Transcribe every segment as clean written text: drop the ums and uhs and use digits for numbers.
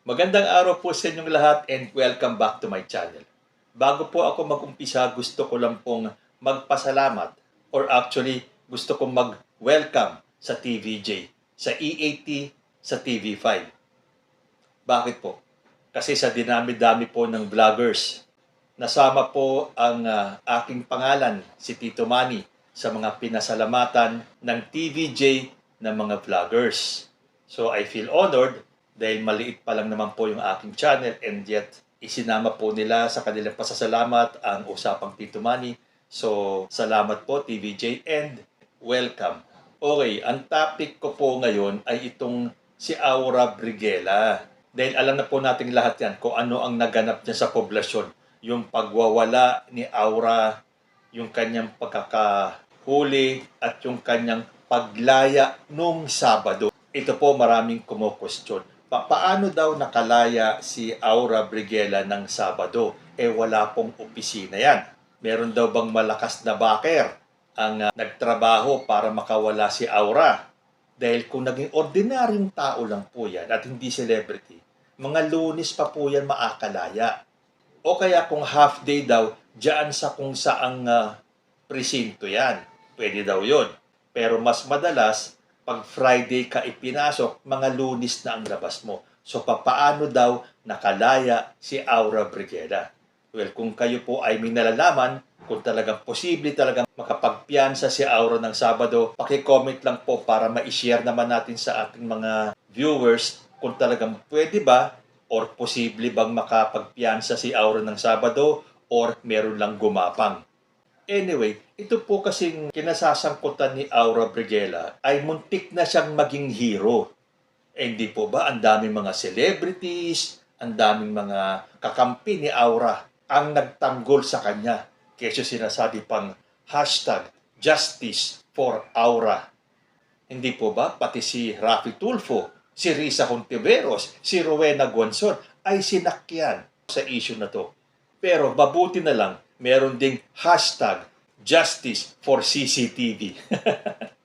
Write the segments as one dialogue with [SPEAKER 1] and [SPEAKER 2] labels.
[SPEAKER 1] Magandang araw po sa inyong lahat and welcome back to my channel. Bago po ako mag-umpisa, gusto ko lang pong magpasalamat or actually gusto kong mag-welcome sa TVJ, sa EAT, sa TV5. Bakit po? Kasi sa dinami-dami po ng vloggers, nasama po ang aking pangalan, si Tito Manny, sa mga pinasalamatan ng TVJ ng mga vloggers. So I feel honored dahil maliit pa lang naman po yung aking channel and yet isinama po nila sa kanilang pasasalamat ang usapang Tito Manny. So salamat po TVJ and welcome. Okay, ang topic ko po ngayon ay itong si Aura Briguela. Dahil alam na po nating lahat yan kung ano ang naganap niya sa poblasyon. Yung pagwawala ni Aura, yung kanyang pagkakahuli at yung kanyang paglaya nung Sabado. Ito po maraming kumukwestiyon. Paano daw nakalaya si Aura Briguela ng Sabado? Wala pong opisina yan. Meron daw bang malakas na baker ang nagtrabaho para makawala si Aura? Dahil kung naging ordinaryong tao lang po yan at hindi celebrity, mga Lunes pa po yan maakalaya. O kaya kung half day daw, dyan sa kung saang presinto yan. Pwede daw yun. Pero mas madalas, pag Friday ka ipinasok, mga Lunes na ang labas mo. So, papaano daw nakalaya si Aura Briguela? Well, kung kayo po ay may nalalaman, kung talagang posible talagang makapagpiyansa si Aura ng Sabado, paki-comment lang po para ma-share naman natin sa ating mga viewers kung talagang pwede ba or posible bang makapagpiyansa si Aura ng Sabado or meron lang gumapang. Anyway, ito po kasing kinasasangkutan ni Aura Briguela ay muntik na siyang maging hero. Hindi po ba ang daming mga celebrities, ang daming mga kakampi ni Aura ang nagtanggol sa kanya. Kaya sinasabi pang #Justice for Aura. Hindi po ba pati si Raffy Tulfo, si Risa Hontiveros, si Rowena Guanzon ay sinakyan sa issue na to. Pero mabuti na lang, meron ding #Justice for CCTV.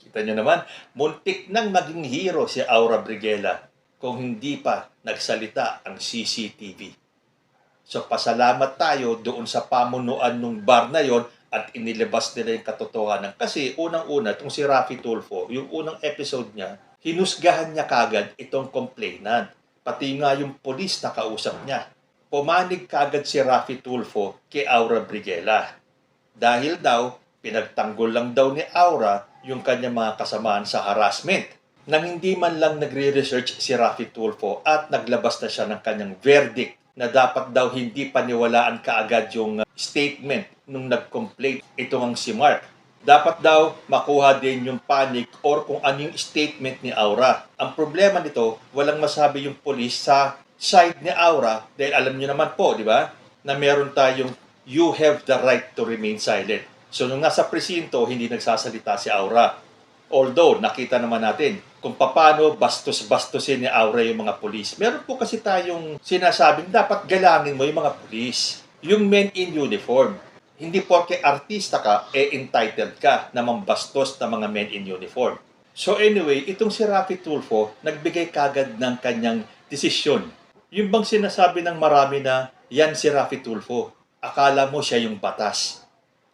[SPEAKER 1] Kita nyo naman, muntik nang maging hero si Aura Briguela kung hindi pa nagsalita ang CCTV. So pasalamat tayo doon sa pamunuan ng bar na yon at inilabas nila yung katotohanan. Kasi unang-una, itong si Raffy Tulfo, yung unang episode niya, hinusgahan niya kagad itong complainant. Pati nga yung polis na kausap niya. Pumanig kagad si Raffy Tulfo kay Aura Briguela. Dahil daw, pinagtanggol lang daw ni Aura yung kanyang mga kasamaan sa harassment. Nang hindi man lang nagre-research si Raffy Tulfo at naglabas na siya ng kanyang verdict na dapat daw hindi paniwalaan kaagad yung statement nung nag-complain itong si Mark. Dapat daw makuha din yung panic or kung ano yung statement ni Aura. Ang problema nito, walang masabi yung polis sa side ni Aura dahil alam niyo naman po, di ba, na meron tayong you have the right to remain silent. So nung nasa presinto, hindi nagsasalita si Aura. Although, nakita naman natin kung paano bastos-bastosin ni Aura yung mga pulis. Meron po kasi tayong sinasabing dapat galangin mo yung mga pulis. Yung men in uniform. Hindi porke artista ka, entitled ka na mambastos na mga men in uniform. So anyway, itong si Raffy Tulfo, nagbigay kagad ng kanyang desisyon. Yung bang sinasabi ng marami na yan si Raffy Tulfo, akala mo siya yung batas.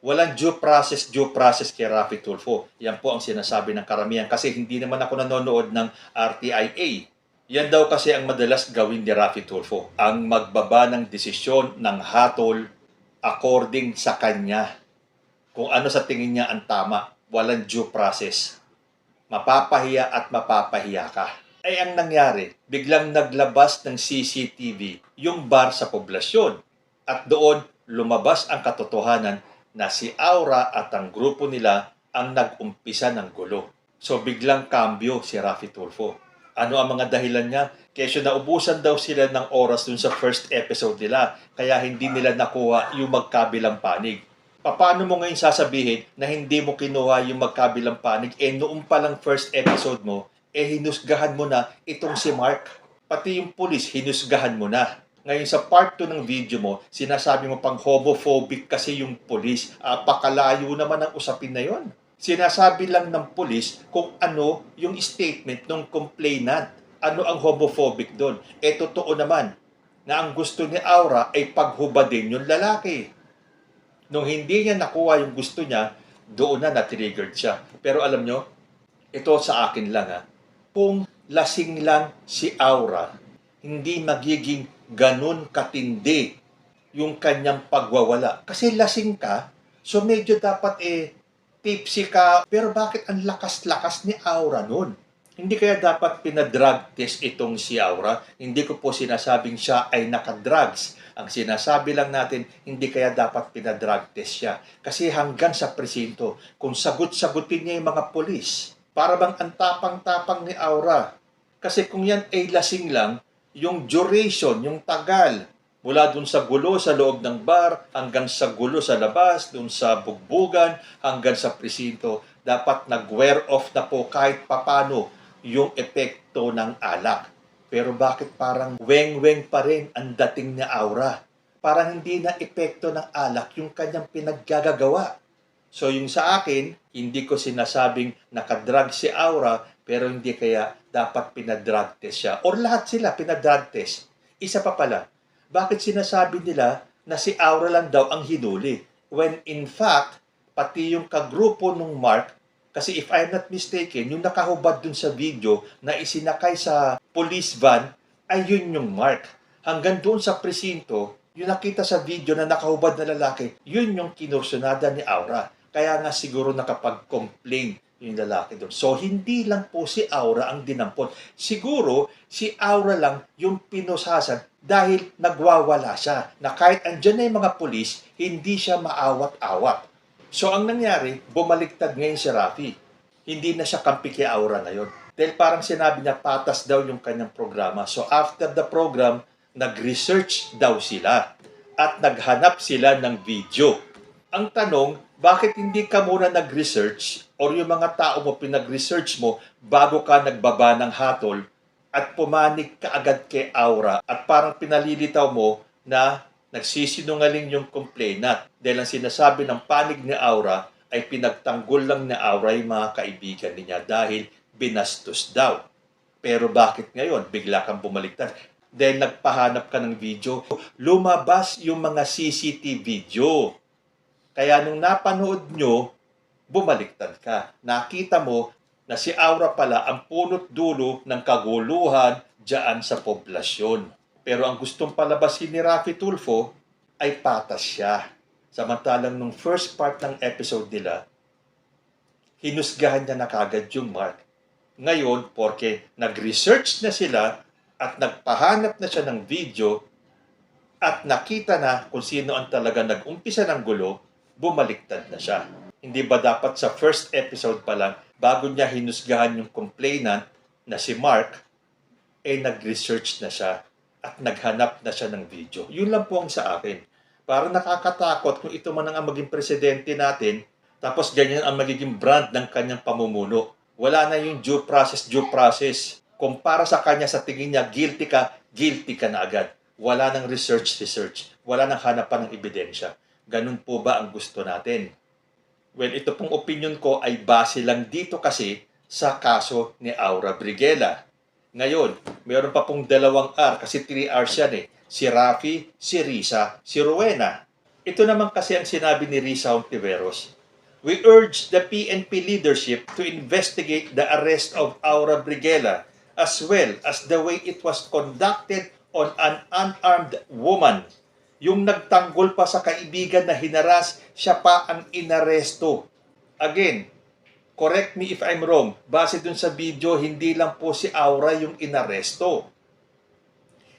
[SPEAKER 1] Walang due process kay Raffy Tulfo. Yan po ang sinasabi ng karamihan kasi hindi naman ako nanonood ng RTIA. Yan daw kasi ang madalas gawin ni Raffy Tulfo, ang magbaba ng desisyon ng hatol according sa kanya. Kung ano sa tingin niya ang tama, walang due process. Mapapahiya at mapapahiya ka. Ay ang nangyari, biglang naglabas ng CCTV yung bar sa poblasyon. At doon lumabas ang katotohanan na si Aura at ang grupo nila ang nag-umpisa ng gulo. So biglang kambyo si Raffy Tulfo. Ano ang mga dahilan niya? Kesyo naubusan daw sila ng oras dun sa first episode nila, kaya hindi nila nakuha yung magkabilang panig. Paano mo ngayon sasabihin na hindi mo kinuha yung magkabilang panig? Noong palang first episode mo, hinusgahan mo na itong si Mark. Pati yung pulis, hinusgahan mo na. Ngayon sa part 2 ng video mo, sinasabi mo pang homophobic kasi yung pulis. Pakalayo naman ang usapin na yon. Sinasabi lang ng pulis kung ano yung statement ng complainant. ano ang homophobic doon? Totoo naman na ang gusto ni Aura ay paghubadin yung lalaki. Nung hindi niya nakuha yung gusto niya, doon na na-triggered siya. Pero alam nyo, ito sa akin lang kung lasing lang si Aura, hindi magiging ganun katindi yung kanyang pagwawala. Kasi lasing ka, so medyo dapat tipsy ka. Pero bakit ang lakas-lakas ni Aura nun? Hindi kaya dapat pinadrug test itong si Aura? Hindi ko po sinasabing siya ay nakadrugs. Ang sinasabi lang natin, hindi kaya dapat pinadrug test siya. Kasi hanggang sa presinto, kung sagot-sagutin niya yung mga polis, para bang ang tapang-tapang ni Aura. Kasi kung yan ay lasing lang, yung duration, yung tagal, mula dun sa gulo sa loob ng bar, hanggang sa gulo sa labas, dun sa bugbugan, hanggang sa presinto, dapat nag-wear off na po kahit papano yung epekto ng alak. Pero bakit parang weng-weng pa rin ang dating ni Aura? Parang hindi na epekto ng alak yung kanyang pinaggagawa. So yung sa akin, hindi ko sinasabing nakadrug si Aura, pero hindi kaya dapat pinadrug test siya. Or lahat sila pinadrug test. Isa pa pala, bakit sinasabi nila na si Aura lang daw ang hinuli? When in fact, pati yung kagrupo nung Mark, kasi if I'm not mistaken, yung nakahubad dun sa video na isinakay sa police van, ay yun yung Mark. Hanggang doon sa presinto, yung nakita sa video na nakahubad na lalaki, yun yung kinursunada ni Aura. Kaya nga siguro nakapag-complain yung lalaki doon. So, hindi lang po si Aura ang dinampot. Siguro, si Aura lang yung pinusasan dahil nagwawala siya. Na kahit andyan na yung mga pulis, hindi siya maawat-awat. So, ang nangyari, bumaliktad ngayon si Rafi. Hindi na siya kampi kay Aura ngayon. Dahil parang sinabi niya, patas daw yung kanyang programa. So, after the program, nag-research daw sila. At naghanap sila ng video. Ang tanong, bakit hindi ka muna nag-research or yung mga tao mo pinag-research mo bago ka nagbaba ng hatol at pumanig ka agad kay Aura at parang pinalilitaw mo na nagsisinungaling yung complainant dahil ang sinasabi ng panig ni Aura ay pinagtanggol lang ni Aura yung mga kaibigan niya dahil binastos daw. Pero bakit ngayon bigla kang bumaliktad? Dahil nagpahanap ka ng video, lumabas yung mga CCTV video. Kaya nung napanood nyo, bumaliktad ka. Nakita mo na si Aura pala ang punot dulo ng kaguluhan dyan sa poblasyon. Pero ang gustong palabasin ni Rafi Tulfo ay patas siya. Samantalang nung first part ng episode nila, hinusgahan niya na kagad yung Mark. Ngayon, porque nag-research na sila at nagpahanap na siya ng video at nakita na kung sino ang talaga nag-umpisa ng gulo, bumaliktad na siya. Hindi ba dapat sa first episode pa lang, bago niya hinusgahan yung complainant na si Mark, nag-research na siya at naghanap na siya ng video. Yun lang po ang sa akin. Parang nakakatakot kung ito man ang maging presidente natin, tapos ganyan ang magiging brand ng kanyang pamumuno. Wala na yung due process. Kung para sa kanya sa tingin niya, guilty ka na agad. Wala nang research. Wala nang hanapan ng ebidensya. Ganun po ba ang gusto natin? Well, ito pong opinion ko ay base lang dito kasi sa kaso ni Aura Briguela. Ngayon, mayroon pa pong 2 R kasi 3 R's yan Si Rafi, si Risa, si Rowena. Ito naman kasi ang sinabi ni Risa Hontiveros. We urge the PNP leadership to investigate the arrest of Aura Briguela as well as the way it was conducted on an unarmed woman. Yung nagtanggol pa sa kaibigan na hinaras, siya pa ang inaresto. Again, correct me if I'm wrong, base dun sa video, hindi lang po si Aura yung inaresto.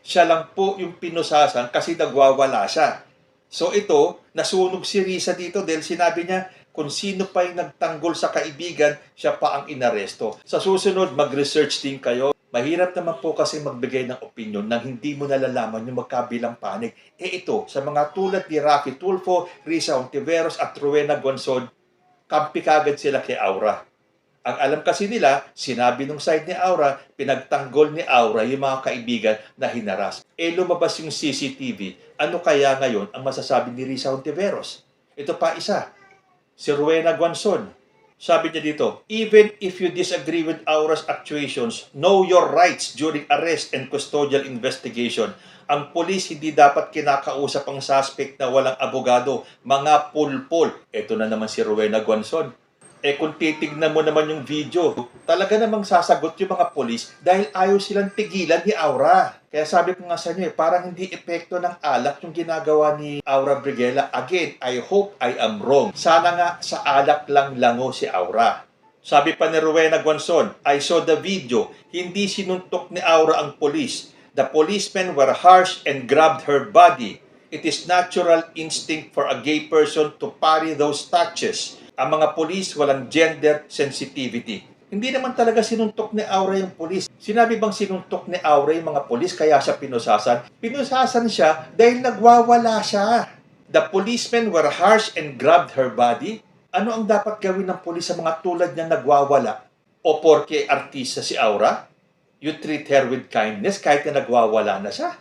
[SPEAKER 1] Siya lang po yung pinusasan kasi nagwawala siya. So ito, nasunog si Risa dito dahil sinabi niya, kung sino pa yung nagtanggol sa kaibigan, siya pa ang inaresto. Sa susunod, mag-research din kayo. Mahirap naman po kasi magbigay ng opinion nang hindi mo nalalaman yung magkabilang panig. Ito, sa mga tulad ni Rafi Tulfo, Risa Hontiveros at Rowena Gonzon, kampi kagad sila kay Aura. Ang alam kasi nila, sinabi nung side ni Aura, pinagtanggol ni Aura yung mga kaibigan na hinaras. Lumabas yung CCTV. Ano kaya ngayon ang masasabi ni Risa Hontiveros? Ito pa isa, si Rowena Gonzon. Sabi niya dito, even if you disagree with Aura's actuations, know your rights during arrest and custodial investigation. Ang pulis hindi dapat kinakausap ang suspect na walang abogado, mga pulpol. Ito na naman si Rowena Guanzon. Kung titignan mo naman yung video, talaga namang sasagot yung mga polis dahil ayaw silang tigilan ni Aura. Kaya sabi ko nga sa inyo, parang hindi epekto ng alak yung ginagawa ni Aura Briguela. Again, I hope I am wrong. Sana nga sa alak lang lango si Aura. Sabi pa ni Rowena Guanzon, I saw the video. Hindi sinuntok ni Aura ang polis. The policemen were harsh and grabbed her body. It is natural instinct for a gay person to parry those touches. Ang mga polis walang gender sensitivity. Hindi naman talaga sinuntok ni Aura yung polis. Sinabi bang sinuntok ni Aura yung mga polis kaya siya pinusasan? Pinusasan siya dahil nagwawala siya. The policemen were harsh and grabbed her body. Ano ang dapat gawin ng polis sa mga tulad niyang nagwawala? O porke artista si Aura? You treat her with kindness kahit na nagwawala na siya.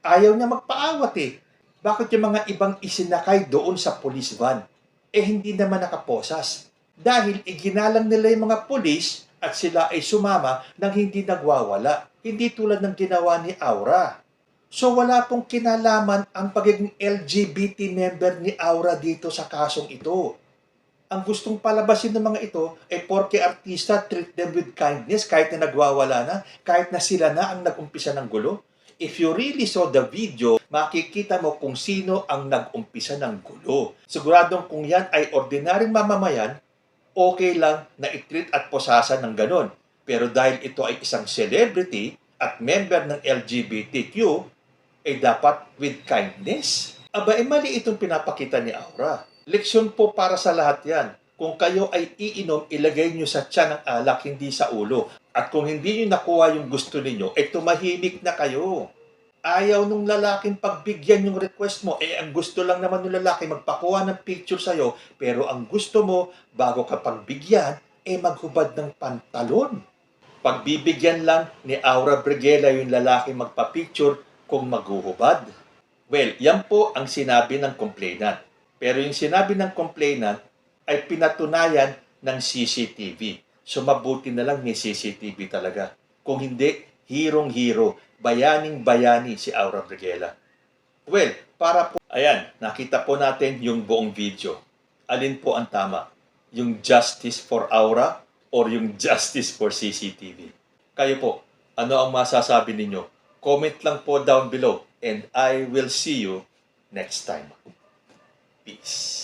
[SPEAKER 1] Ayaw niya magpaawat eh. Bakit yung mga ibang isinakay doon sa police van? Hindi naman nakaposas. Dahil ginalang nila yung mga pulis at sila ay sumama nang hindi nagwawala. Hindi tulad ng ginawa ni Aura. So wala pong kinalaman ang pagiging LGBT member ni Aura dito sa kasong ito. Ang gustong palabasin ng mga ito ay porke artista, treat them with kindness kahit na nagwawala na, kahit na sila na ang nag-umpisa ng gulo. If you really saw the video, makikita mo kung sino ang nag-umpisa ng gulo. Siguradong kung yan ay ordinaryong mamamayan, okay lang na i-treat at posasan ng ganon. Pero dahil ito ay isang celebrity at member ng LGBTQ, ay dapat with kindness. Aba, mali itong pinapakita ni Aura. Leksyon po para sa lahat yan. Kung kayo ay iinom, ilagay nyo sa tiyan ng alak, hindi sa ulo. At kung hindi nyo nakuha yung gusto ninyo, tumahimik na kayo. Ayaw nung lalaking pagbigyan yung request mo. Ang gusto lang naman ng lalaki magpakuha ng picture sa'yo, pero ang gusto mo, bago ka pagbigyan, maghubad ng pantalon. Pagbibigyan lang ni Aura Briguela yung lalaki magpa-picture kung maghuhubad. Well, yan po ang sinabi ng complainant. Pero yung sinabi ng complainant ay pinatunayan ng CCTV. So mabuti na lang may CCTV talaga. Kung hindi, hirong-hiro, bayaning-bayani si Aura Briguela. Well, para po, ayan, nakita po natin yung buong video. Alin po ang tama? Yung justice for Aura or yung justice for CCTV? Kayo po, ano ang masasabi ninyo? Comment lang po down below and I will see you next time. Peace.